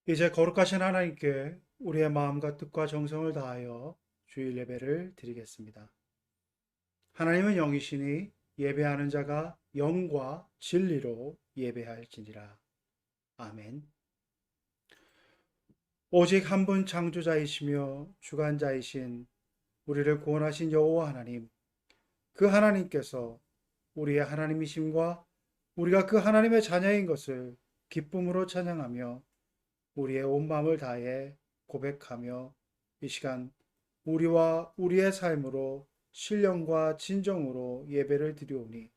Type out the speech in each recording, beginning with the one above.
이제 거룩하신 하나님께 우리의 마음과 뜻과 정성을 다하여 주일 예배를 드리겠습니다. 하나님은 영이시니 예배하는 자가 영과 진리로 예배할지니라. 아멘. 오직 한 분 창조자이시며 주관자이신 우리를 구원하신 여호와 하나님, 그 하나님께서 우리의 하나님이심과 우리가 그 하나님의 자녀인 것을 기쁨으로 찬양하며 우리의 온 마음을 다해 고백하며 이 시간 우리와 우리의 삶으로 신령과 진정으로 예배를 드리오니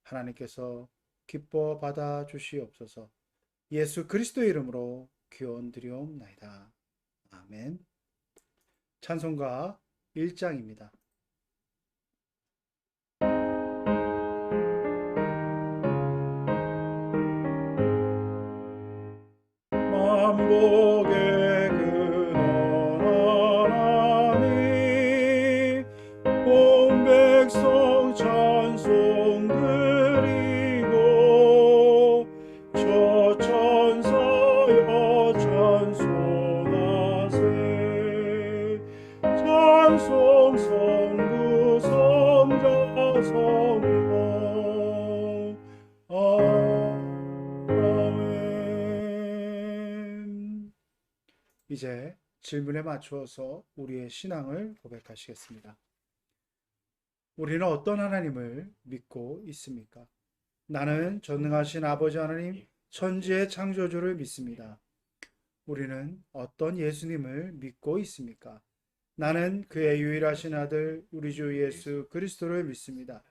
하나님께서 기뻐 받아 주시옵소서. 예수 그리스도 이름으로 기원 드리옵나이다. 아멘. 찬송가 1장입니다. 만복의 근원 하나님 온 백성 찬송 드리고 저 천사여 찬송하세 찬송 성부 성자 성령 아멘. 이제 질문에 맞추어서 우리의 신앙을 고백하시겠습니다. 우리는 어떤 하나님을 믿고 있습니까? 나는 전능하신 아버지 하나님, 천지의 창조주를 믿습니다. 우리는 어떤 예수님을 믿고 있습니까? 나는 그의 유일하신 아들, 우리 주 예수 그리스도를 믿습니다.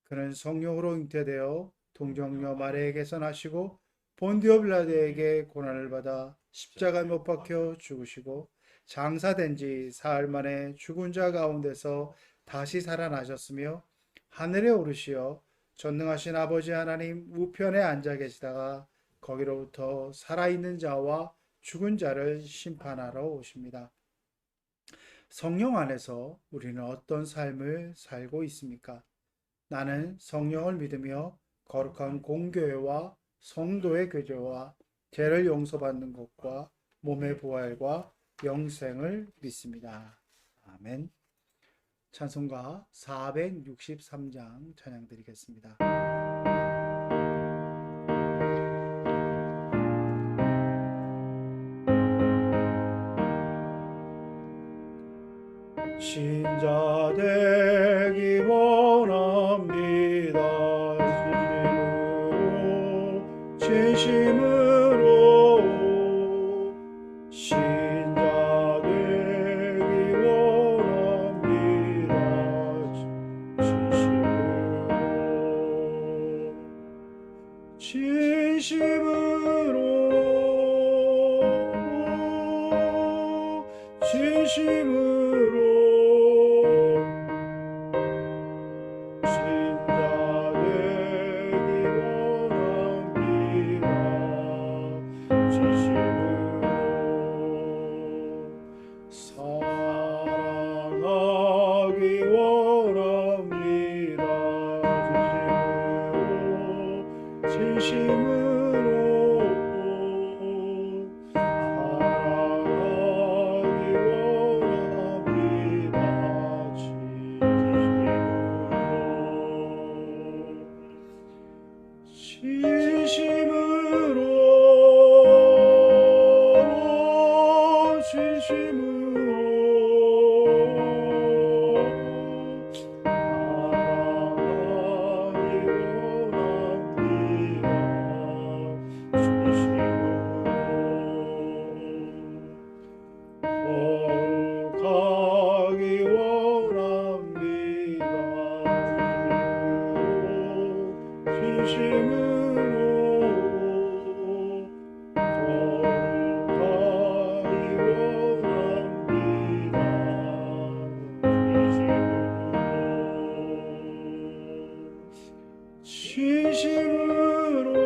그는 성령으로 잉태되어 동정녀 마리아에게서 나시고 본디오 빌라도에게 고난을 받아 십자가에 못 박혀 죽으시고 장사된 지 사흘 만에 죽은 자 가운데서 다시 살아나셨으며 하늘에 오르시어 전능하신 아버지 하나님 우편에 앉아 계시다가 거기로부터 살아있는 자와 죽은 자를 심판하러 오십니다. 성령 안에서 우리는 어떤 삶을 살고 있습니까? 나는 성령을 믿으며 거룩한 공교회와 성도의 교제와 죄를 용서받는 것과 몸의 부활과 영생을 믿습니다. 아멘. 찬송가 463장 찬양 드리겠습니다. 신자 되기 원합니다. 진심으로 신자 되기 원합니다. 진심으로 신자 되기 원합니다. 진심으로 사랑하기 원합니다. 진심으로 사랑하기 원합니다. 진심으로 거룩하기 원합니다. 진심으로 거룩하기 원합니다. 진심으로 진심으로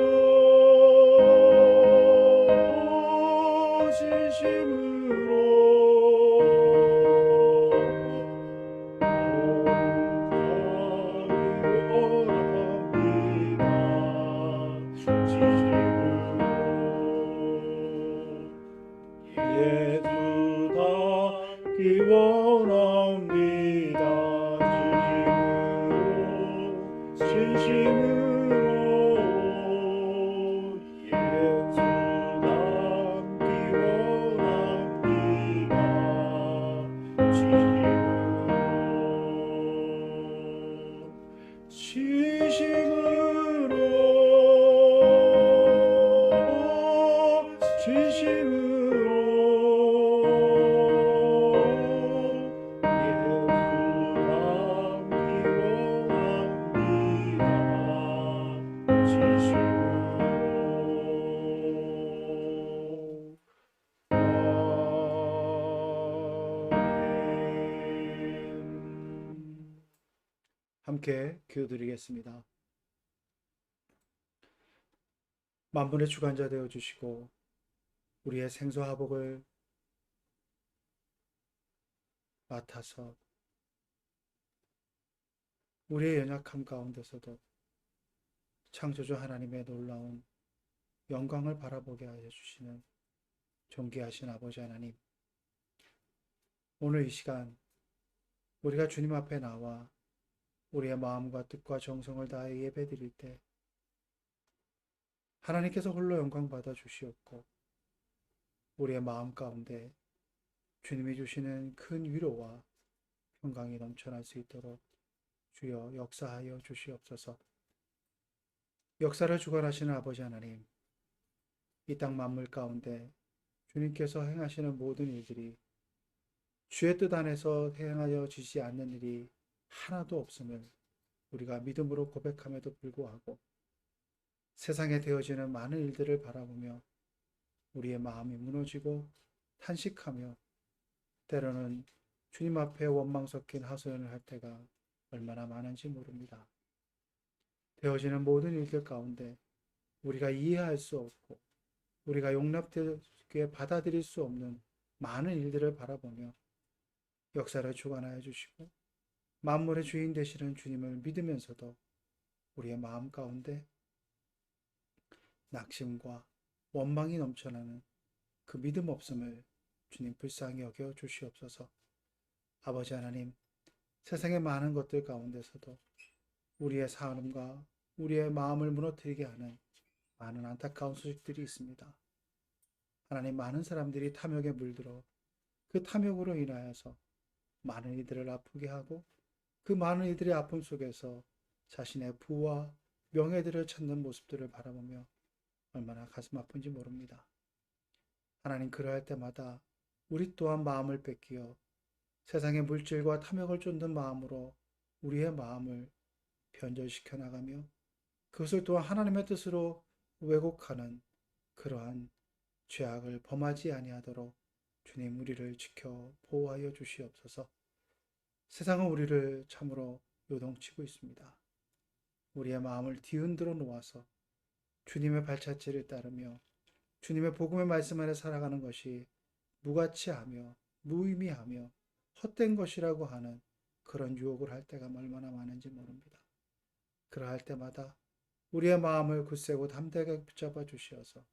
함께 기도드리겠습니다. 만분의 주관자 되어 주시고 우리의 생사화복을 맡아서 우리의 연약함 가운데서도 창조주 하나님의 놀라운 영광을 바라보게 하여 주시는 존귀하신 아버지 하나님, 오늘 이 시간 우리가 주님 앞에 나와 우리의 마음과 뜻과 정성을 다해 예배드릴 때 하나님께서 홀로 영광 받아 주시옵고 우리의 마음 가운데 주님이 주시는 큰 위로와 평강이 넘쳐날 수 있도록 주여 역사하여 주시옵소서. 역사를 주관하시는 아버지 하나님, 이 땅 만물 가운데 주님께서 행하시는 모든 일들이 주의 뜻 안에서 행하여 지지 않는 일이 하나도 없음을 우리가 믿음으로 고백함에도 불구하고 세상에 되어지는 많은 일들을 바라보며 우리의 마음이 무너지고 탄식하며 때로는 주님 앞에 원망 섞인 하소연을 할 때가 얼마나 많은지 모릅니다. 되어지는 모든 일들 가운데 우리가 이해할 수 없고 우리가 용납되게 받아들일 수 없는 많은 일들을 바라보며 역사를 주관하여 주시고 만물의 주인 되시는 주님을 믿으면서도 우리의 마음 가운데 낙심과 원망이 넘쳐나는 그 믿음 없음을 주님 불쌍히 여겨 주시옵소서. 아버지 하나님, 세상의 많은 것들 가운데서도 우리의 삶과 우리의 마음을 무너뜨리게 하는 많은 안타까운 소식들이 있습니다. 하나님, 많은 사람들이 탐욕에 물들어 그 탐욕으로 인하여서 많은 이들을 아프게 하고 그 많은 이들의 아픔 속에서 자신의 부와 명예들을 찾는 모습들을 바라보며 얼마나 가슴 아픈지 모릅니다. 하나님, 그러할 때마다 우리 또한 마음을 뺏기어 세상의 물질과 탐욕을 쫓는 마음으로 우리의 마음을 변절시켜 나가며 그것을 또한 하나님의 뜻으로 왜곡하는 그러한 죄악을 범하지 아니하도록 주님 우리를 지켜 보호하여 주시옵소서. 세상은 우리를 참으로 요동치고 있습니다. 우리의 마음을 뒤흔들어 놓아서 주님의 발자취를 따르며 주님의 복음의 말씀 안에 살아가는 것이 무가치하며 무의미하며 헛된 것이라고 하는 그런 유혹을 할 때가 얼마나 많은지 모릅니다. 그러할 때마다 우리의 마음을 굳세고 담대하게 붙잡아 주시어서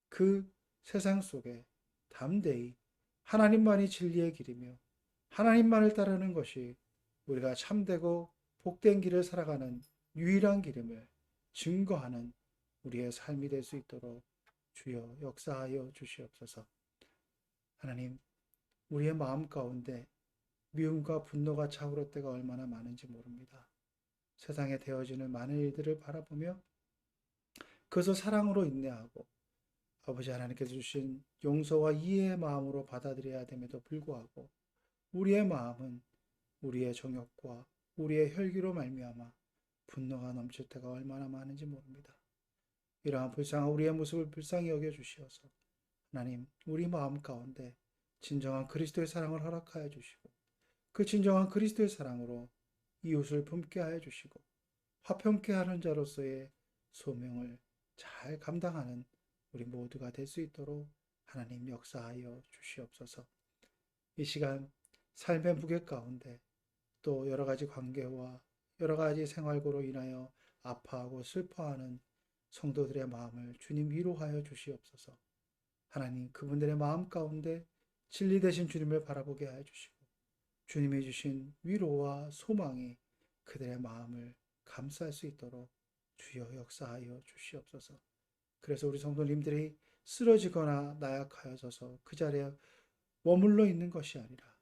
그 세상 속에 담대히 하나님만이 진리의 길이며 하나님만을 따르는 것이 우리가 참되고 복된 길을 살아가는 유일한 길임을 증거하는 우리의 삶이 될 수 있도록 주여 역사하여 주시옵소서. 하나님, 우리의 마음 가운데 미움과 분노가 차오를 때가 얼마나 많은지 모릅니다. 세상에 되어지는 많은 일들을 바라보며 그것을 사랑으로 인내하고 아버지 하나님께서 주신 용서와 이해의 마음으로 받아들여야 됨에도 불구하고 우리의 마음은 우리의 정욕과 우리의 혈기로 말미암아 분노가 넘칠 때가 얼마나 많은지 모릅니다. 이러한 불쌍한 우리의 모습을 불쌍히 여겨 주시어서 하나님, 우리 마음 가운데 진정한 그리스도의 사랑을 허락하여 주시고 그 진정한 그리스도의 사랑으로 이웃을 품게 하여 주시고 화평케 하는 자로서의 소명을 잘 감당하는 우리 모두가 될 수 있도록 하나님 역사하여 주시옵소서. 이 시간 삶의 무게 가운데 또 여러 가지 관계와 여러 가지 생활고로 인하여 아파하고 슬퍼하는 성도들의 마음을 주님 위로하여 주시옵소서. 하나님, 그분들의 마음 가운데 진리 되신 주님을 바라보게 하여 주시고 주님이 주신 위로와 소망이 그들의 마음을 감쌀 수 있도록 주여 역사하여 주시옵소서. 그래서 우리 성도님들이 쓰러지거나 나약하여져서 그 자리에 머물러 있는 것이 아니라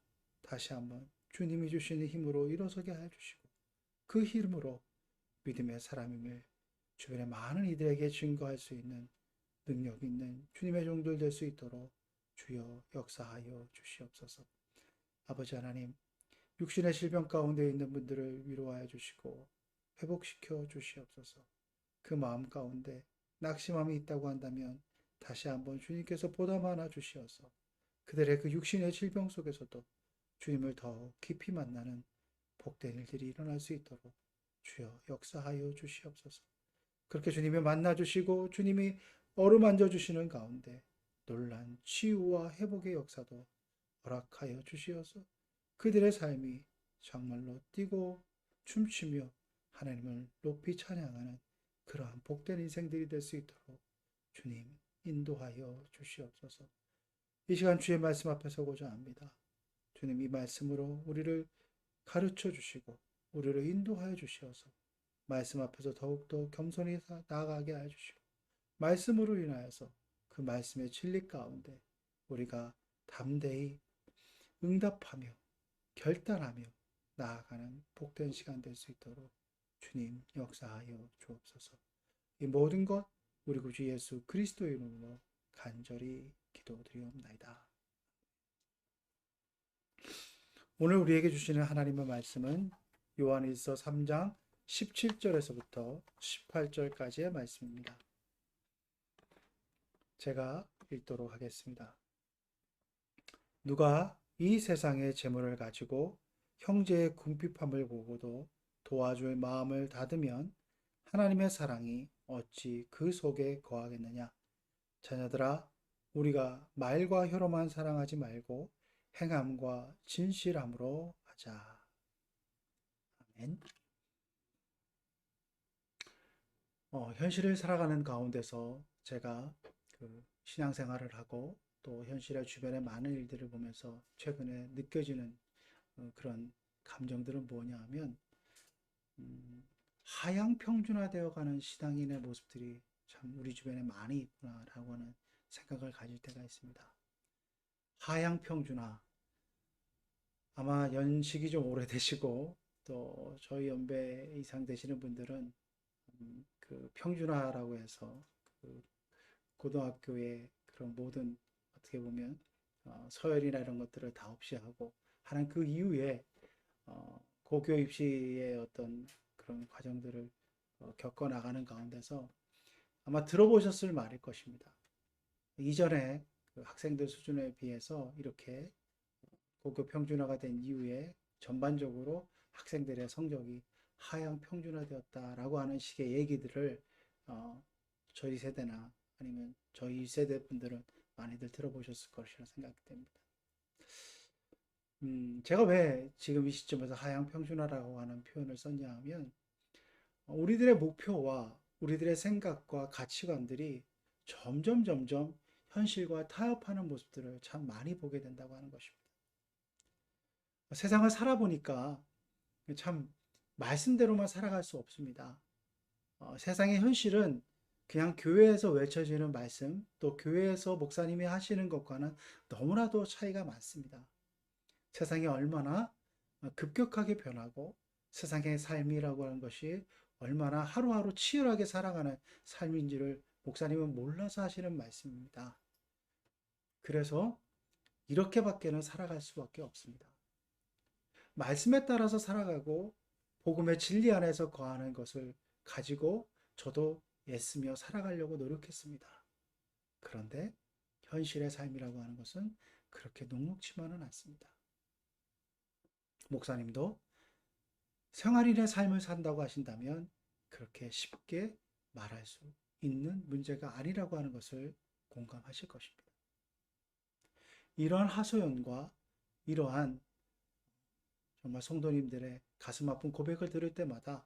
다시 한번 주님이 주시는 힘으로 일어서게 하여 주시고 그 힘으로 믿음의 사람임을 주변의 많은 이들에게 증거할 수 있는 능력 있는 주님의 종들 될 수 있도록 주여 역사하여 주시옵소서. 아버지 하나님, 육신의 질병 가운데 있는 분들을 위로하여 주시고 회복시켜 주시옵소서. 그 마음 가운데 낙심함이 있다고 한다면 다시 한번 주님께서 보담하나 주시어서 그들의 그 육신의 질병 속에서도 주님을 더 깊이 만나는 복된 일들이 일어날 수 있도록 주여 역사하여 주시옵소서. 그렇게 주님이 만나 주시고 주님이 어루만져 주시는 가운데 놀란 치유와 회복의 역사도 허락하여 주시어서 그들의 삶이 정말로 뛰고 춤추며 하나님을 높이 찬양하는 그러한 복된 인생들이 될 수 있도록 주님 인도하여 주시옵소서. 이 시간 주의 말씀 앞에 서고자 합니다. 주님 이 말씀으로 우리를 가르쳐 주시고 우리를 인도하여 주시어서 말씀 앞에서 더욱더 겸손히 나아가게 하여 주시고 말씀으로 인하여서 그 말씀의 진리 가운데 우리가 담대히 응답하며 결단하며 나아가는 복된 시간 될 수 있도록 주님 역사하여 주옵소서. 이 모든 것 우리 구주 예수 그리스도의 이름으로 간절히 기도드리옵나이다. 오늘 우리에게 주시는 하나님의 말씀은 요한일서 3장 17절에서부터 18절까지의 말씀입니다. 제가 읽도록 하겠습니다. 누가 이 세상의 재물을 가지고 형제의 궁핍함을 보고도 도와줄 마음을 닫으면 하나님의 사랑이 어찌 그 속에 거하겠느냐. 자녀들아, 우리가 말과 혀로만 사랑하지 말고 행함과 진실함으로 하자. 아멘. 현실을 살아가는 가운데서 제가 신앙생활을 하고 또 현실의 주변의 많은 일들을 보면서 최근에 느껴지는 그런 감정들은 뭐냐 하면 하향 평준화되어 가는 신앙인의 모습들이 참 우리 주변에 많이 있구나라고 하는 생각을 가질 때가 있습니다. 하향 평준화, 아마 연식이 좀 오래되시고 또 저희 연배 이상 되시는 분들은 그 평준화라고 해서 그 고등학교의 그런 모든 어떻게 보면 서열이나 이런 것들을 다 없이 하고 하는 그 이후에 고교 입시의 어떤 그런 과정들을 겪어 나가는 가운데서 아마 들어보셨을 말일 것입니다. 이전에 그 학생들 수준에 비해서 이렇게 고교 평준화가 된 이후에 전반적으로 학생들의 성적이 하향 평준화되었다라고 하는 식의 얘기들을 저희 세대나 아니면 저희 세대 분들은 많이들 들어보셨을 것이라 생각됩니다. 제가 왜 지금 이 시점에서 하향 평준화라고 하는 표현을 썼냐 하면 우리들의 목표와 우리들의 생각과 가치관들이 점점 현실과 타협하는 모습들을 참 많이 보게 된다고 하는 것입니다. 세상을 살아보니까 참 말씀대로만 살아갈 수 없습니다. 세상의 현실은 그냥 교회에서 외쳐지는 말씀, 또 교회에서 목사님이 하시는 것과는 너무나도 차이가 많습니다. 세상이 얼마나 급격하게 변하고 세상의 삶이라고 하는 것이 얼마나 하루하루 치열하게 살아가는 삶인지를 목사님은 몰라서 하시는 말씀입니다. 그래서 이렇게밖에는 살아갈 수밖에 없습니다. 말씀에 따라서 살아가고 복음의 진리 안에서 거하는 것을 가지고 저도 애쓰며 살아가려고 노력했습니다. 그런데 현실의 삶이라고 하는 것은 그렇게 녹록지만은 않습니다. 목사님도 생활인의 삶을 산다고 하신다면 그렇게 쉽게 말할 수 있는 문제가 아니라고 하는 것을 공감하실 것입니다. 이러한 하소연과 이러한 정말 성도님들의 가슴 아픈 고백을 들을 때마다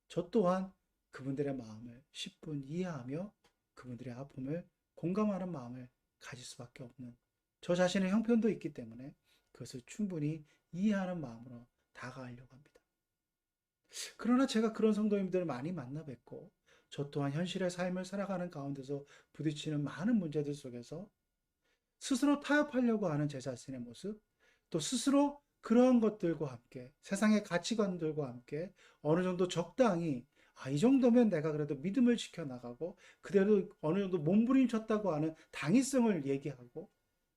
저 또한 그분들의 마음을 10분 이해하며 그분들의 아픔을 공감하는 마음을 가질 수밖에 없는 저 자신의 형편도 있기 때문에 그것을 충분히 이해하는 마음으로 다가가려고 합니다. 그러나 제가 그런 성도님들을 많이 만나 뵙고 저 또한 현실의 삶을 살아가는 가운데서 부딪히는 많은 문제들 속에서 스스로 타협하려고 하는 제 자신의 모습, 또 스스로 그러한 것들과 함께 세상의 가치관들과 함께 어느 정도 적당히 이 정도면 내가 그래도 믿음을 지켜나가고 그대로 어느 정도 몸부림쳤다고 하는 당위성을 얘기하고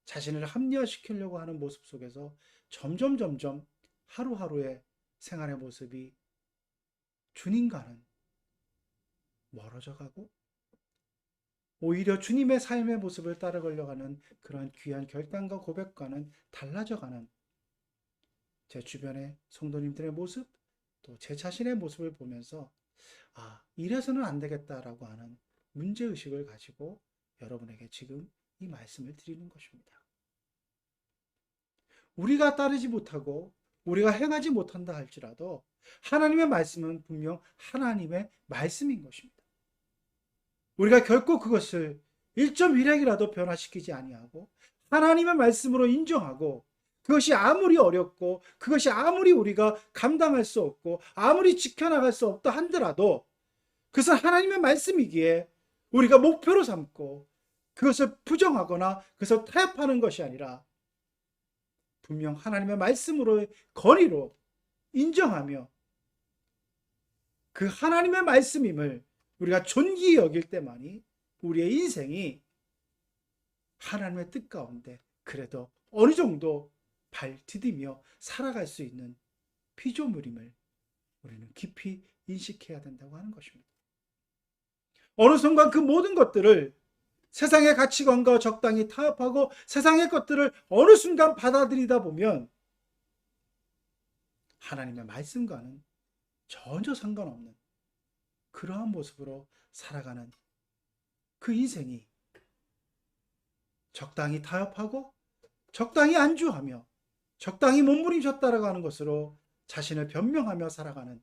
자신을 합리화시키려고 하는 모습 속에서 점점 하루하루의 생활의 모습이 주님과는 멀어져 가고 오히려 주님의 삶의 모습을 따라가려고 하는 그런 귀한 결단과 고백과는 달라져가는 제 주변의 성도님들의 모습, 또 제 자신의 모습을 보면서 이래서는 안 되겠다라고 하는 문제의식을 가지고 여러분에게 지금 이 말씀을 드리는 것입니다. 우리가 따르지 못하고 우리가 행하지 못한다 할지라도 하나님의 말씀은 분명 하나님의 말씀인 것입니다. 우리가 결코 그것을 1.1핵이라도 변화시키지 아니하고 하나님의 말씀으로 인정하고 그것이 아무리 어렵고 그것이 아무리 우리가 감당할 수 없고 아무리 지켜나갈 수 없다 한들라도 그것은 하나님의 말씀이기에 우리가 목표로 삼고 그것을 부정하거나 그것을 타협하는 것이 아니라 분명 하나님의 말씀으로의 권위로 인정하며 그 하나님의 말씀임을 우리가 존귀히 여길 때만이 우리의 인생이 하나님의 뜻 가운데 그래도 어느 정도 발 디디며 살아갈 수 있는 피조물임을 우리는 깊이 인식해야 된다고 하는 것입니다. 어느 순간 그 모든 것들을 세상의 가치관과 적당히 타협하고 세상의 것들을 어느 순간 받아들이다 보면 하나님의 말씀과는 전혀 상관없는 그러한 모습으로 살아가는 그 인생이 적당히 타협하고 적당히 안주하며 적당히 몸부림쳤다라고 하는 것으로 자신을 변명하며 살아가는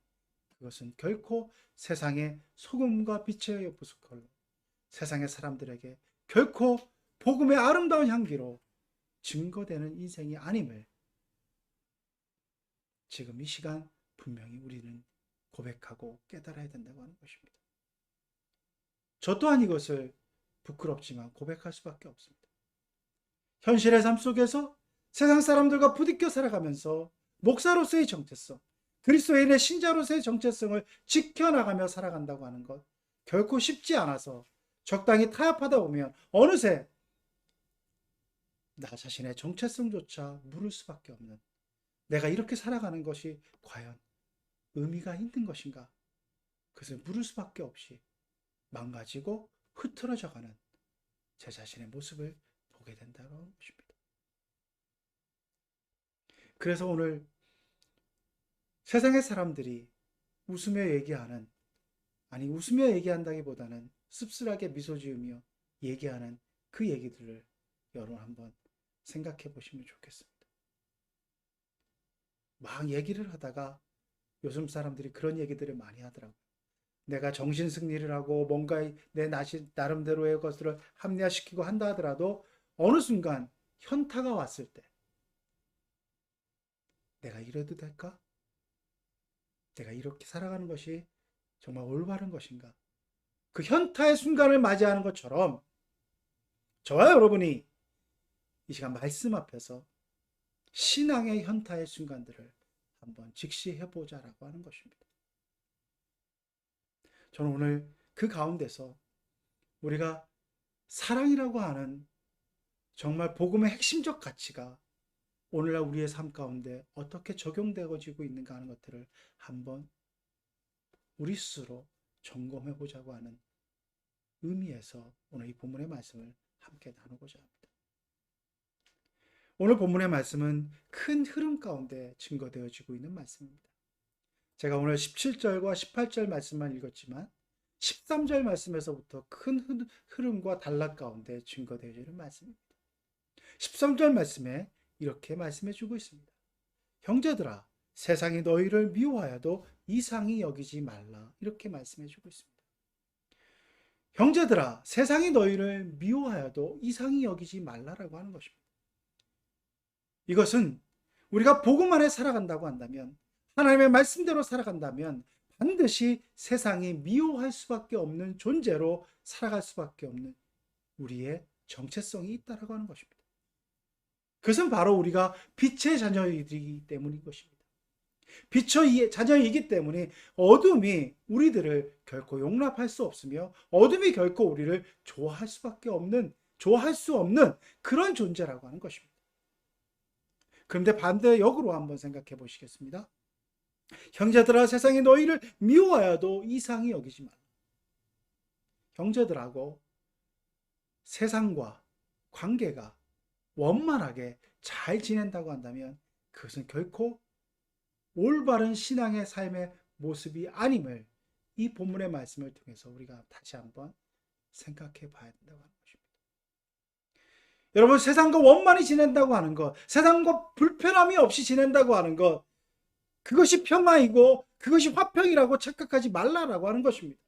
그것은 결코 세상의 소금과 빛의 보석걸로 세상의 사람들에게 결코 복음의 아름다운 향기로 증거되는 인생이 아님을 지금 이 시간 분명히 우리는 고백하고 깨달아야 된다고 하는 것입니다. 저 또한 이것을 부끄럽지만 고백할 수밖에 없습니다. 현실의 삶 속에서 세상 사람들과 부딪혀 살아가면서 목사로서의 정체성, 그리스도인의 신자로서의 정체성을 지켜나가며 살아간다고 하는 것 결코 쉽지 않아서 적당히 타협하다 보면 어느새 나 자신의 정체성조차 물을 수밖에 없는 내가 이렇게 살아가는 것이 과연 의미가 있는 것인가? 그것을 물을 수밖에 없이 망가지고 흐트러져가는 제 자신의 모습을 보게 된다는 것입니다. 그래서 오늘 세상의 사람들이 웃으며 얘기하는, 아니 웃으며 얘기한다기보다는 씁쓸하게 미소 지으며 얘기하는 그 얘기들을 여러분 한번 생각해 보시면 좋겠습니다. 막 얘기를 하다가 요즘 사람들이 그런 얘기들을 많이 하더라고요. 내가 정신 승리를 하고 뭔가 내 나름대로의 것들을 합리화시키고 한다 하더라도 어느 순간 현타가 왔을 때 내가 이래도 될까? 내가 이렇게 살아가는 것이 정말 올바른 것인가? 그 현타의 순간을 맞이하는 것처럼 저와 여러분이 이 시간 말씀 앞에서 신앙의 현타의 순간들을 한번 직시해보자라고 하는 것입니다. 저는 오늘 그 가운데서 우리가 사랑이라고 하는 정말 복음의 핵심적 가치가 오늘날 우리의 삶 가운데 어떻게 적용되어지고 있는가 하는 것들을 한번 우리 스스로 점검해 보자고 하는 의미에서 오늘 이 본문의 말씀을 함께 나누고자 합니다. 오늘 본문의 말씀은 큰 흐름 가운데 증거되어지고 있는 말씀입니다. 제가 오늘 17절과 18절 말씀만 읽었지만 13절 말씀에서부터 큰 흐름과 단락 가운데 증거되어지는 말씀입니다. 13절 말씀에 이렇게 말씀해 주고 있습니다. 형제들아, 세상이 너희를 미워하여도 이상히 여기지 말라. 이렇게 말씀해 주고 있습니다. 형제들아, 세상이 너희를 미워하여도 이상히 여기지 말라라고 하는 것입니다. 이것은 우리가 복음 안에 살아간다고 한다면, 하나님의 말씀대로 살아간다면 반드시 세상이 미워할 수밖에 없는 존재로 살아갈 수밖에 없는 우리의 정체성이 있다라고 하는 것입니다. 그것은 바로 우리가 빛의 자녀이기 때문인 것입니다. 빛의 자녀이기 때문에 어둠이 우리들을 결코 용납할 수 없으며 어둠이 결코 우리를 좋아할 수 없는 그런 존재라고 하는 것입니다. 그런데 반대 역으로 한번 생각해 보시겠습니다. 형제들아, 세상이 너희를 미워하여도 이상히 여기지 말라. 형제들하고 세상과 관계가 원만하게 잘 지낸다고 한다면 그것은 결코 올바른 신앙의 삶의 모습이 아님을 이 본문의 말씀을 통해서 우리가 다시 한번 생각해 봐야 된다고 하는 것입니다. 여러분, 세상과 원만히 지낸다고 하는 것, 세상과 불편함이 없이 지낸다고 하는 것, 그것이 평화이고 그것이 화평이라고 착각하지 말라라고 하는 것입니다.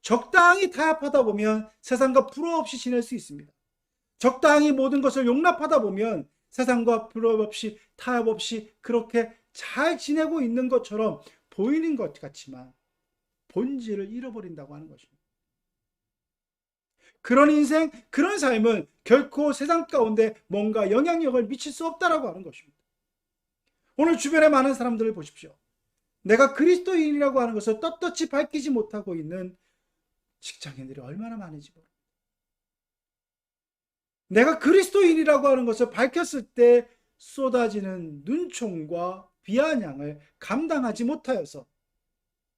적당히 타협하다 보면 세상과 불화 없이 지낼 수 있습니다. 적당히 모든 것을 용납하다 보면 세상과 불화 없이 타협 없이 그렇게 잘 지내고 있는 것처럼 보이는 것 같지만 본질을 잃어버린다고 하는 것입니다. 그런 인생, 그런 삶은 결코 세상 가운데 뭔가 영향력을 미칠 수 없다라고 하는 것입니다. 오늘 주변에 많은 사람들을 보십시오. 내가 그리스도인이라고 하는 것을 떳떳이 밝히지 못하고 있는 직장인들이 얼마나 많은지 모릅니다. 내가 그리스도인이라고 하는 것을 밝혔을 때 쏟아지는 눈총과 비아냥을 감당하지 못하여서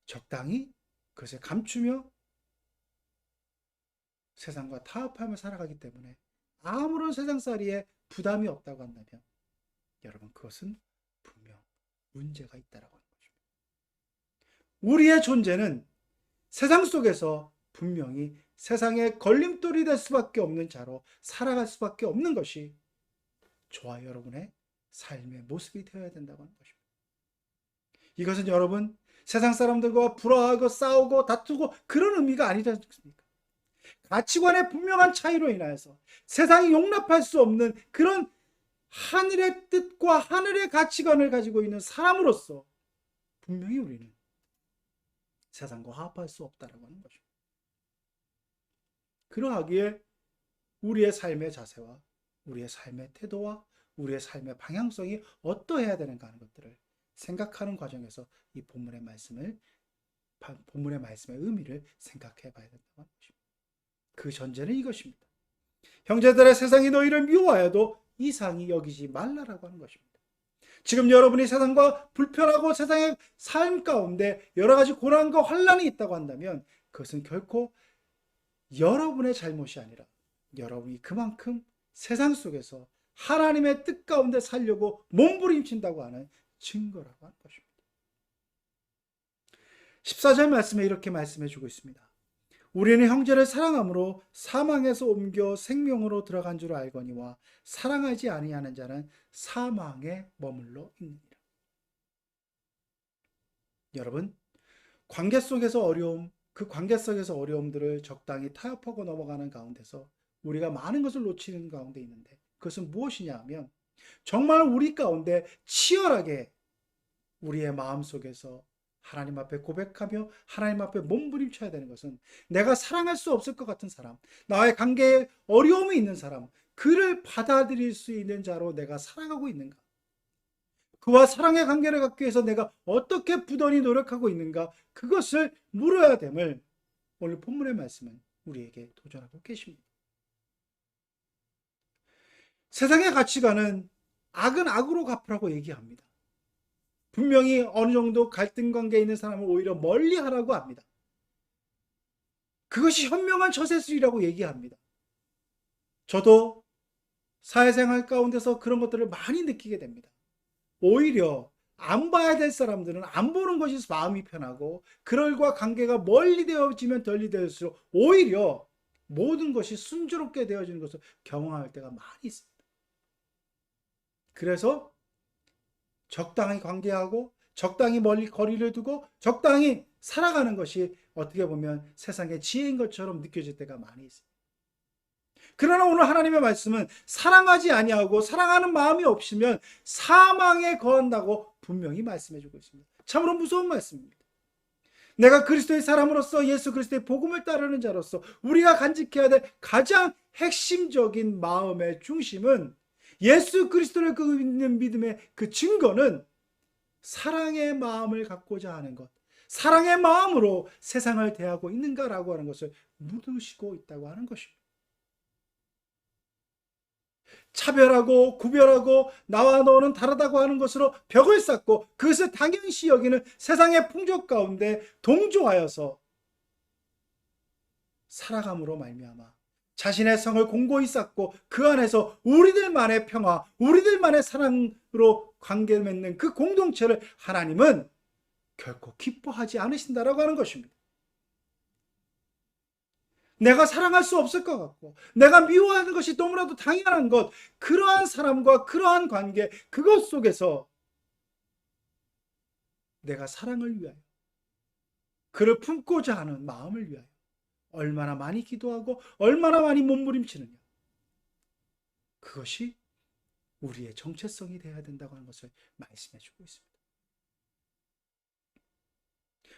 적당히 그것을 감추며 세상과 타협하며 살아가기 때문에 아무런 세상살이에 부담이 없다고 한다면 여러분, 그것은 분명 문제가 있다라고 하는 것입니다. 우리의 존재는 세상 속에서 분명히 세상의 걸림돌이 될 수밖에 없는 자로 살아갈 수밖에 없는 것이 저와 여러분의 삶의 모습이 되어야 된다고 하는 것입니다. 이것은 여러분, 세상 사람들과 불화하고 싸우고 다투고 그런 의미가 아니지 않습니까? 가치관의 분명한 차이로 인하여서 세상이 용납할 수 없는 그런 하늘의 뜻과 하늘의 가치관을 가지고 있는 사람으로서 분명히 우리는 세상과 화합할 수 없다라고 하는 것입니다. 그러하기에 우리의 삶의 자세와 우리의 삶의 태도와 우리의 삶의 방향성이 어떠해야 되는가 하는 것들을 생각하는 과정에서 이 본문의 말씀의 의미를 생각해 봐야 된다고 하는 것입니다. 그 전제는 이것입니다. 형제들의 세상이 너희를 미워하여도 이상히 여기지 말라라고 하는 것입니다. 지금 여러분이 세상과 불편하고 세상의 삶 가운데 여러 가지 고난과 환난이 있다고 한다면 그것은 결코 여러분의 잘못이 아니라 여러분이 그만큼 세상 속에서 하나님의 뜻 가운데 살려고 몸부림친다고 하는 증거라고 하는 것입니다. 14절 말씀에 이렇게 말씀해 주고 있습니다. 우리는 형제를 사랑함으로 사망에서 옮겨 생명으로 들어간 줄 알거니와 사랑하지 아니하는 자는 사망에 머물러 있느니라. 여러분, 관계 속에서 어려움, 그 관계 속에서 어려움들을 적당히 타협하고 넘어가는 가운데서 우리가 많은 것을 놓치는 가운데 있는데 그것은 무엇이냐 하면 정말 우리 가운데 치열하게 우리의 마음 속에서 하나님 앞에 고백하며 하나님 앞에 몸부림쳐야 되는 것은 내가 사랑할 수 없을 것 같은 사람, 나의 관계에 어려움이 있는 사람, 그를 받아들일 수 있는 자로 내가 살아가고 있는가? 그와 사랑의 관계를 갖기 위해서 내가 어떻게 부단히 노력하고 있는가? 그것을 물어야 됨을 오늘 본문의 말씀은 우리에게 도전하고 계십니다. 세상의 가치관은 악은 악으로 갚으라고 얘기합니다. 분명히 어느 정도 갈등 관계에 있는 사람을 오히려 멀리 하라고 합니다. 그것이 현명한 처세술이라고 얘기합니다. 저도 사회생활 가운데서 그런 것들을 많이 느끼게 됩니다. 오히려 안 봐야 될 사람들은 안 보는 것이 마음이 편하고 그들과 관계가 멀리 되어지면 덜리 될수록 오히려 모든 것이 순조롭게 되어지는 것을 경험할 때가 많이 있습니다. 그래서 적당히 관계하고 적당히 멀리 거리를 두고 적당히 살아가는 것이 어떻게 보면 세상의 지혜인 것처럼 느껴질 때가 많이 있습니다. 그러나 오늘 하나님의 말씀은 사랑하지 아니하고 사랑하는 마음이 없으면 사망에 거한다고 분명히 말씀해 주고 있습니다. 참으로 무서운 말씀입니다. 내가 그리스도의 사람으로서 예수 그리스도의 복음을 따르는 자로서 우리가 간직해야 될 가장 핵심적인 마음의 중심은 예수 그리스도를 그 믿는 믿음의 그 증거는 사랑의 마음을 갖고자 하는 것, 사랑의 마음으로 세상을 대하고 있는가라고 하는 것을 묻으시고 있다고 하는 것입니다. 차별하고 구별하고 나와 너는 다르다고 하는 것으로 벽을 쌓고 그것을 당연시 여기는 세상의 풍족 가운데 동조하여서 살아감으로 말미암아 자신의 성을 공고히 쌓고 그 안에서 우리들만의 평화, 우리들만의 사랑으로 관계를 맺는 그 공동체를 하나님은 결코 기뻐하지 않으신다라고 하는 것입니다. 내가 사랑할 수 없을 것 같고 내가 미워하는 것이 너무나도 당연한 것, 그러한 사람과 그러한 관계, 그것 속에서 내가 사랑을 위하여 그를 품고자 하는 마음을 위하여 얼마나 많이 기도하고 얼마나 많이 몸부림치느냐, 그것이 우리의 정체성이 되어야 된다고 하는 것을 말씀해 주고 있습니다.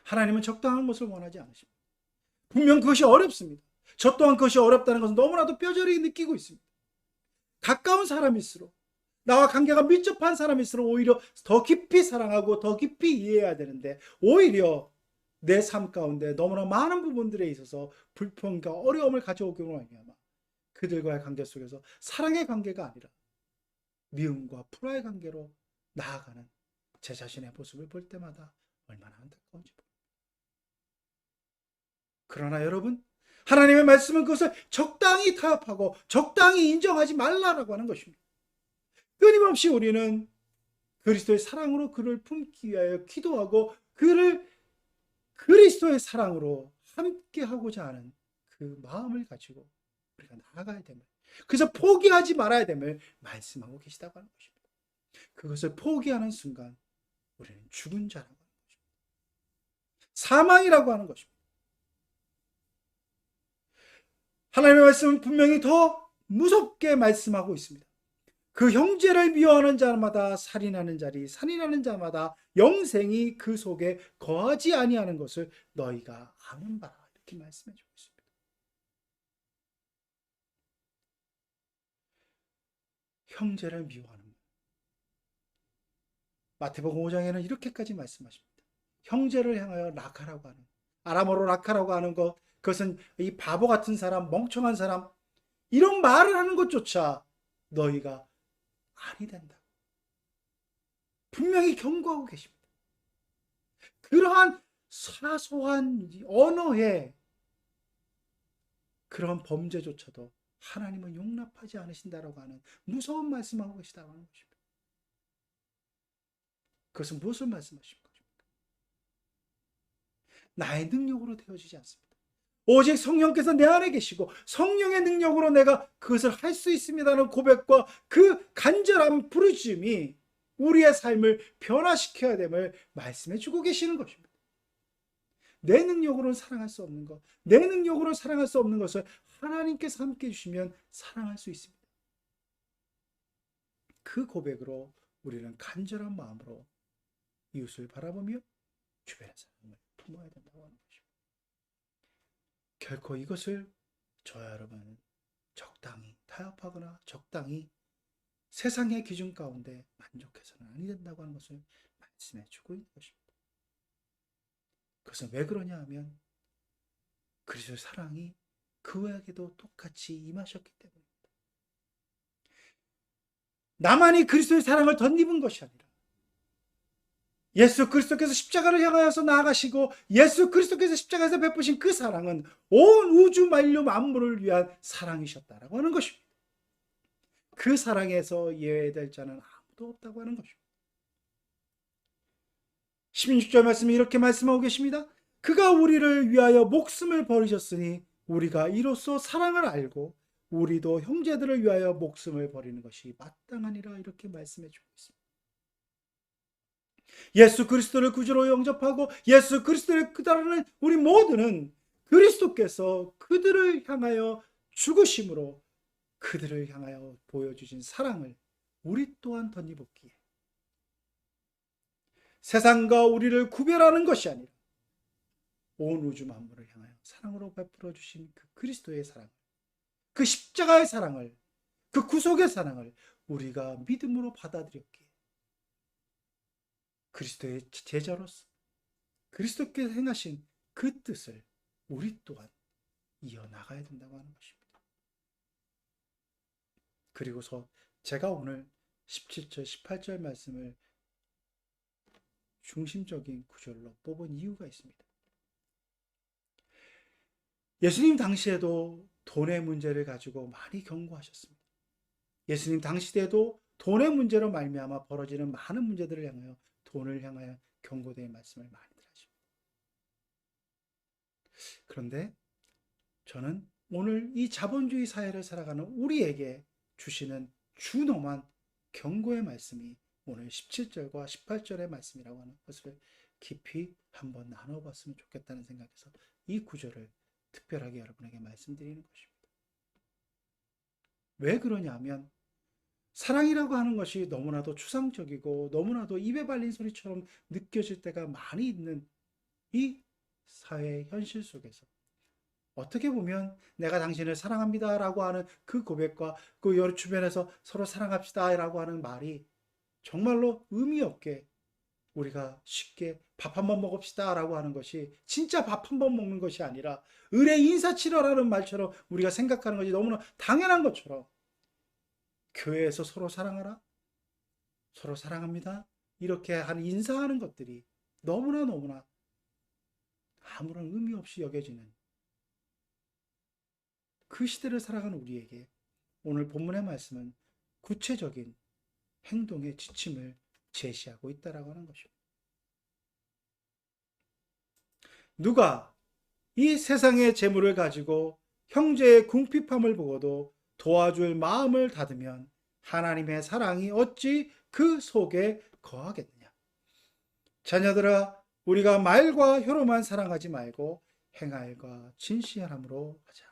하나님은 적당한 것을 원하지 않으십니다. 분명 그것이 어렵습니다. 저 또한 그것이 어렵다는 것은 너무나도 뼈저리게 느끼고 있습니다. 가까운 사람일수록, 나와 관계가 밀접한 사람일수록 오히려 더 깊이 사랑하고 더 깊이 이해해야 되는데 오히려 내 삶 가운데 너무나 많은 부분들에 있어서 불평과 어려움을 가져오기로 말미암아 그들과의 관계 속에서 사랑의 관계가 아니라 미움과 불화의 관계로 나아가는 제 자신의 모습을 볼 때마다 얼마나 안타까운지 모릅니다. 그러나 여러분, 하나님의 말씀은 그것을 적당히 타협하고 적당히 인정하지 말라라고 하는 것입니다. 끊임없이 우리는 그리스도의 사랑으로 그를 품기 위하여 기도하고 그를 그리스도의 사랑으로 함께 하고자 하는 그 마음을 가지고 우리가 나아가야 됨을, 그래서 포기하지 말아야 됨을 말씀하고 계시다고 하는 것입니다. 그것을 포기하는 순간 우리는 죽은 자라고 하는 것입니다. 사망이라고 하는 것입니다. 하나님의 말씀은 분명히 더 무섭게 말씀하고 있습니다. 그 형제를 미워하는 자마다 살인하는 자리, 살인하는 자마다 영생이 그 속에 거하지 아니하는 것을 너희가 아는 바라, 이렇게 말씀해 주고 있습니다. 형제를 미워하는 것. 마태복음 5장에는 이렇게까지 말씀하십니다. 형제를 향하여 락하라고 하는, 아람어로 락하라고 하는 것, 그것은 이 바보 같은 사람, 멍청한 사람, 이런 말을 하는 것조차 너희가 아니 된다. 분명히 경고하고 계십니다. 그러한 사소한 언어의 그런 범죄조차도 하나님은 용납하지 않으신다라고 하는 무서운 말씀하고 계시다고 하는 것입니다. 그것은 무엇을 말씀하신 것입니까? 나의 능력으로 되어지지 않습니다. 오직 성령께서 내 안에 계시고 성령의 능력으로 내가 그것을 할 수 있습니다라는 고백과 그 간절한 부르짖음이 우리의 삶을 변화시켜야 됨을 말씀해 주고 계시는 것입니다. 내 능력으로는 사랑할 수 없는 것, 내 능력으로 사랑할 수 없는 것을 하나님께서 함께 해주시면 사랑할 수 있습니다. 그 고백으로 우리는 간절한 마음으로 이웃을 바라보며 주변의 사랑을 품어야 된다고 하는 것입니다. 결코 이것을 저와 여러분은 적당히 타협하거나 적당히 세상의 기준 가운데 만족해서는 아니 된다고 하는 것을 말씀해 주고 있는 것입니다. 그것은 왜 그러냐 하면 그리스도의 사랑이 그에게도 똑같이 임하셨기 때문입니다. 나만이 그리스도의 사랑을 덧입은 것이 아니라 예수 그리스도께서 십자가를 향하여서 나아가시고 예수 그리스도께서 십자가에서 베푸신 그 사랑은 온 우주 만류 만물을 위한 사랑이셨다라고 하는 것입니다. 그 사랑에서 예외될 자는 아무도 없다고 하는 것입니다. 16절 말씀이 이렇게 말씀하고 계십니다. 그가 우리를 위하여 목숨을 버리셨으니 우리가 이로써 사랑을 알고 우리도 형제들을 위하여 목숨을 버리는 것이 마땅하니라, 이렇게 말씀해 주고 있습니다. 예수 그리스도를 구주로 영접하고 예수 그리스도를 따르는 우리 모두는 그리스도께서 그들을 향하여 죽으심으로 그들을 향하여 보여주신 사랑을 우리 또한 덧입었기에 세상과 우리를 구별하는 것이 아니라 온 우주 만물을 향하여 사랑으로 베풀어 주신 그 그리스도의 사랑, 그 십자가의 사랑을, 그 구속의 사랑을 우리가 믿음으로 받아들였기에 그리스도의 제자로서 그리스도께서 행하신 그 뜻을 우리 또한 이어나가야 된다고 하는 것입니다. 그리고서 제가 오늘 17절, 18절 말씀을 중심적인 구절로 뽑은 이유가 있습니다. 예수님 당시에도 돈의 문제를 가지고 많이 경고하셨습니다. 예수님 당시 때도 돈의 문제로 말미암아 벌어지는 많은 문제들을 향하여 돈을 향하여 경고된 말씀을 많이들 하십니다. 그런데 저는 오늘 이 자본주의 사회를 살아가는 우리에게 주시는 준엄한 경고의 말씀이 오늘 17절과 18절의 말씀이라고 하는 것을 깊이 한번 나눠봤으면 좋겠다는 생각에서 이 구절을 특별하게 여러분에게 말씀드리는 것입니다. 왜 그러냐 하면 사랑이라고 하는 것이 너무나도 추상적이고 너무나도 입에 발린 소리처럼 느껴질 때가 많이 있는 이 사회의 현실 속에서 어떻게 보면 내가 당신을 사랑합니다 라고 하는 그 고백과 그 여러 주변에서 서로 사랑합시다 라고 하는 말이 정말로 의미 없게 우리가 쉽게 밥 한번 먹읍시다 라고 하는 것이 진짜 밥 한번 먹는 것이 아니라 의뢰 인사치러라는 말처럼 우리가 생각하는 것이 너무나 당연한 것처럼 교회에서 서로 사랑하라, 서로 사랑합니다 이렇게 하는 인사하는 것들이 너무나 아무런 의미 없이 여겨지는 그 시대를 살아가는 우리에게 오늘 본문의 말씀은 구체적인 행동의 지침을 제시하고 있다라고 하는 것입니다. 누가 이 세상의 재물을 가지고 형제의 궁핍함을 보고도 도와줄 마음을 닫으면 하나님의 사랑이 어찌 그 속에 거하겠느냐. 자녀들아, 우리가 말과 혀로만 사랑하지 말고 행할과 진실함으로 하자.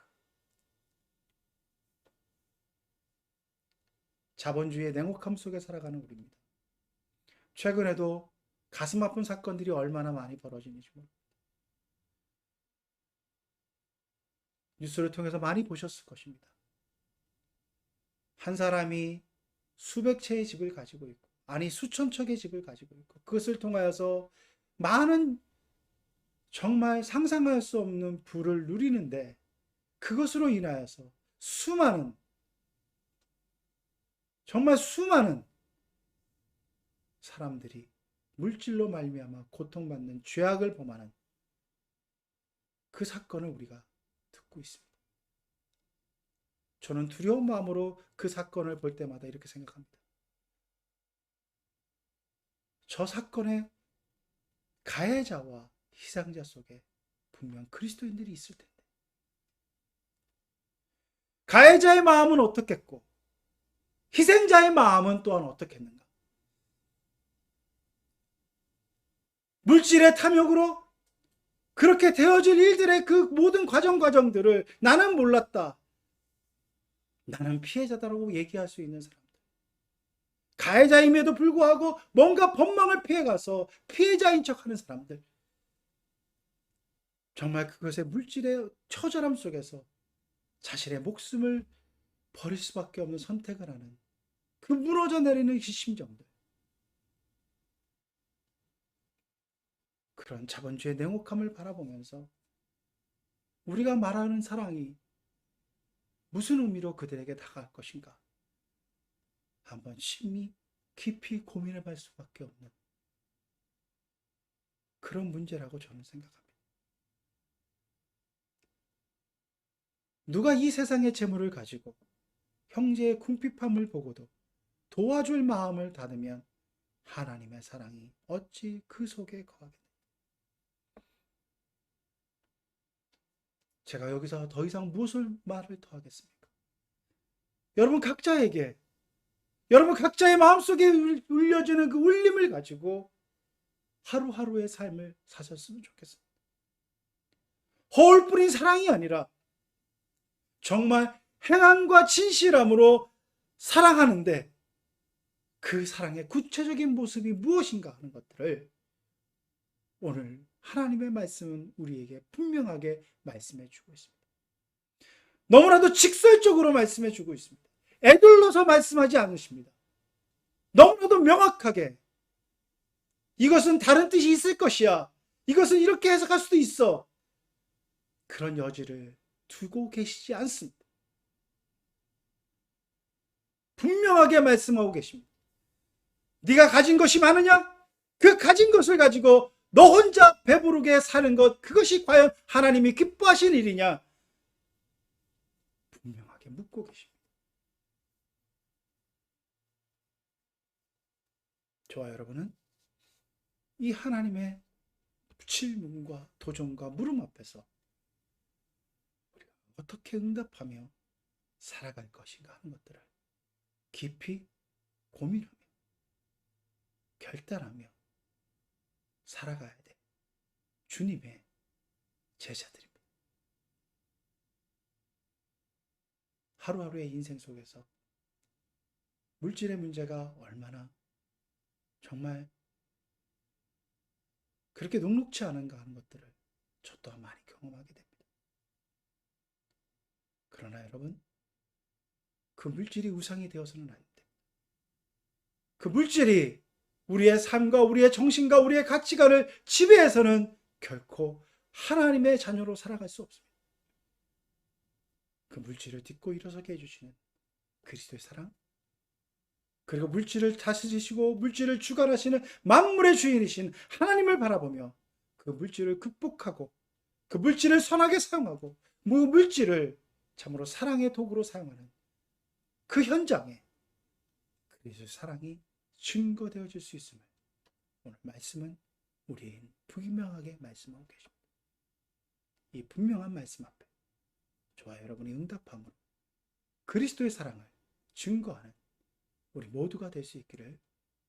자본주의의 냉혹함 속에 살아가는 우리입니다. 최근에도 가슴 아픈 사건들이 얼마나 많이 벌어지는지 모릅니다. 뉴스를 통해서 많이 보셨을 것입니다. 한 사람이 수백 채의 집을 가지고 있고, 아니 수천 척의 집을 가지고 있고, 그것을 통하여서 많은 정말 상상할 수 없는 부를 누리는데 그것으로 인하여서 정말 수많은 사람들이 물질로 말미암아 고통받는 죄악을 범하는 그 사건을 우리가 듣고 있습니다. 저는 두려운 마음으로 그 사건을 볼 때마다 이렇게 생각합니다. 저 사건의 가해자와 희생자 속에 분명 그리스도인들이 있을 텐데 가해자의 마음은 어떻겠고 희생자의 마음은 또한 어떻겠는가? 물질의 탐욕으로 그렇게 되어질 일들의 그 모든 과정들을 나는 몰랐다. 나는 피해자다라고 얘기할 수 있는 사람들. 가해자임에도 불구하고 뭔가 법망을 피해가서 피해자인 척하는 사람들. 정말 그것의 물질의 처절함 속에서 자신의 목숨을 버릴 수밖에 없는 선택을 하는 그 무너져 내리는 그 심정들. 그런 자본주의의 냉혹함을 바라보면서 우리가 말하는 사랑이 무슨 의미로 그들에게 다가갈 것인가 한번 심히 깊이 고민해볼 수밖에 없는 그런 문제라고 저는 생각합니다. 누가 이 세상의 재물을 가지고 형제의 궁핍함을 보고도 도와줄 마음을 닫으면 하나님의 사랑이 어찌 그 속에 거하겠느냐. 제가 여기서 더 이상 무엇을 말을 더 하겠습니까? 여러분 각자의 마음속에 울려지는 그 울림을 가지고 하루하루의 삶을 사셨으면 좋겠습니다. 허울뿐인 사랑이 아니라 정말 행함과 진실함으로 사랑하는데 그 사랑의 구체적인 모습이 무엇인가 하는 것들을 오늘 하나님의 말씀은 우리에게 분명하게 말씀해 주고 있습니다. 너무나도 직설적으로 말씀해 주고 있습니다. 애둘러서 말씀하지 않으십니다. 너무나도 명확하게 이것은 다른 뜻이 있을 것이야. 이것은 이렇게 해석할 수도 있어. 그런 여지를 두고 계시지 않습니다. 분명하게 말씀하고 계십니다. 네가 가진 것이 많으냐? 그 가진 것을 가지고 너 혼자 배부르게 사는 것, 그것이 과연 하나님이 기뻐하시는 일이냐? 분명하게 묻고 계십니다. 저와 여러분은 이 하나님의 질문과 도전과 물음 앞에서 우리가 어떻게 응답하며 살아갈 것인가 하는 것들을 깊이 고민하며 결단하며 살아가야 돼. 주님의 제자들입니다. 하루하루의 인생 속에서 물질의 문제가 얼마나 정말 그렇게 녹록지 않은가 하는 것들을 저 또한 많이 경험하게 됩니다. 그러나 여러분, 그 물질이 우상이 되어서는 안 됩니다. 그 물질이 우리의 삶과 우리의 정신과 우리의 가치관을 지배해서는 결코 하나님의 자녀로 살아갈 수 없습니다. 그 물질을 딛고 일어서게 해주시는 그리스도의 사랑, 그리고 물질을 다스리시고 물질을 주관하시는 만물의 주인이신 하나님을 바라보며 그 물질을 극복하고 그 물질을 선하게 사용하고 그 물질을 참으로 사랑의 도구로 사용하는 그 현장에 그리스도의 사랑이 증거되어질 수 있음을 오늘 말씀은 우리에게 분명하게 말씀하고 계십니다. 이 분명한 말씀 앞에 저와 여러분이 응답함으로 그리스도의 사랑을 증거하는 우리 모두가 될 수 있기를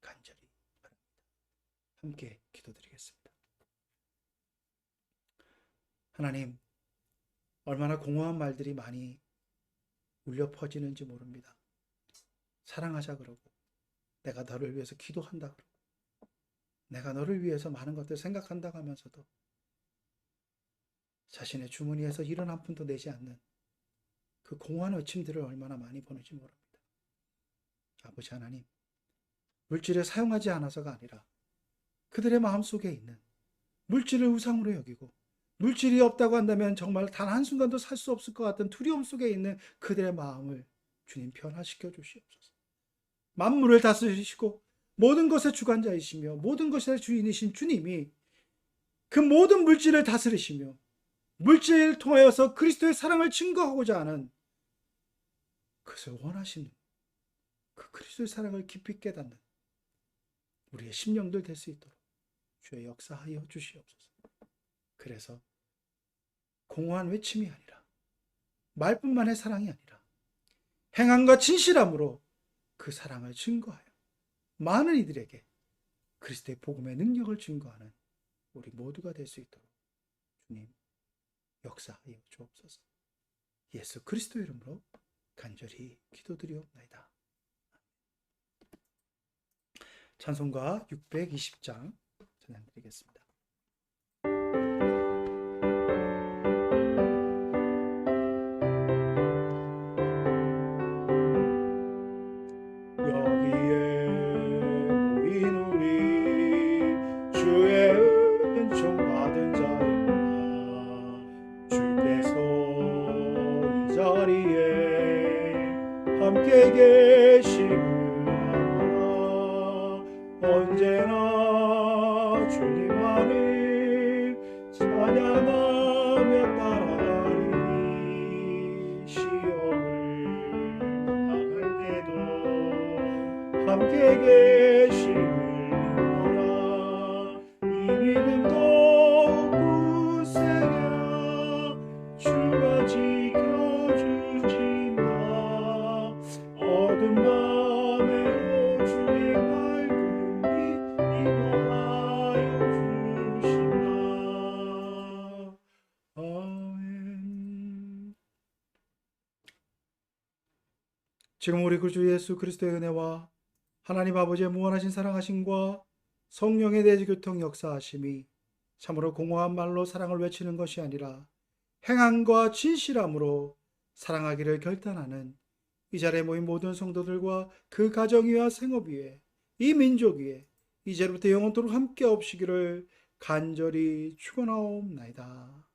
간절히 바랍니다. 함께 기도드리겠습니다. 하나님, 얼마나 공허한 말들이 많이 울려 퍼지는지 모릅니다. 사랑하자 그러고 내가 너를 위해서 기도한다 그러고 내가 너를 위해서 많은 것들 생각한다고 하면서도 자신의 주머니에서 1원 한 푼도 내지 않는 그 공허한 외침들을 얼마나 많이 보는지 모릅니다. 아버지 하나님, 물질을 사용하지 않아서가 아니라 그들의 마음속에 있는 물질을 우상으로 여기고 물질이 없다고 한다면 정말 단 한순간도 살 수 없을 것 같은 두려움 속에 있는 그들의 마음을 주님 변화시켜 주시옵소서. 만물을 다스리시고 모든 것의 주관자이시며 모든 것의 주인이신 주님이 그 모든 물질을 다스리시며 물질을 통하여서 그리스도의 사랑을 증거하고자 하는 그것을 원하시는 그 그리스도의 사랑을 깊이 깨닫는 우리의 심령들 될 수 있도록 주의 역사하여 주시옵소서. 그래서 공허한 외침이 아니라 말뿐만의 사랑이 아니라 행함과 진실함으로 그 사랑을 증거하여 많은 이들에게 그리스도의 복음의 능력을 증거하는 우리 모두가 될 수 있도록 주님 역사하여 주옵소서. 예수 그리스도 이름으로 간절히 기도드리옵나이다. 찬송가 620장 찬양드리겠습니다. 여기에 모인 우리 주의 은총 받은 자입니다. 주께서 이 자리에 함께 계심을 알아 언제나 주님 안을 찬양하며 따라가리니 시험을 당할 때도 함께 계심을 믿노라. 이 믿음 더욱 굳세냐 주가 지켜주신다. 어두운 밤에도 주의 밝은 빛 인도하여 주신다. 아멘. 지금 우리 구주 예수 그리스도의 은혜와 하나님 아버지의 무한하신 사랑하심과 성령의 대교통 역사하심이 참으로 공허한 말로 사랑을 외치는 것이 아니라 행함과 진실함으로 사랑하기를 결단하는 이 자리에 모인 모든 성도들과 그 가정 위와 생업 위에 이 민족 위에 이제부터 영원토록 함께 없으기를 간절히 축원하옵나이다.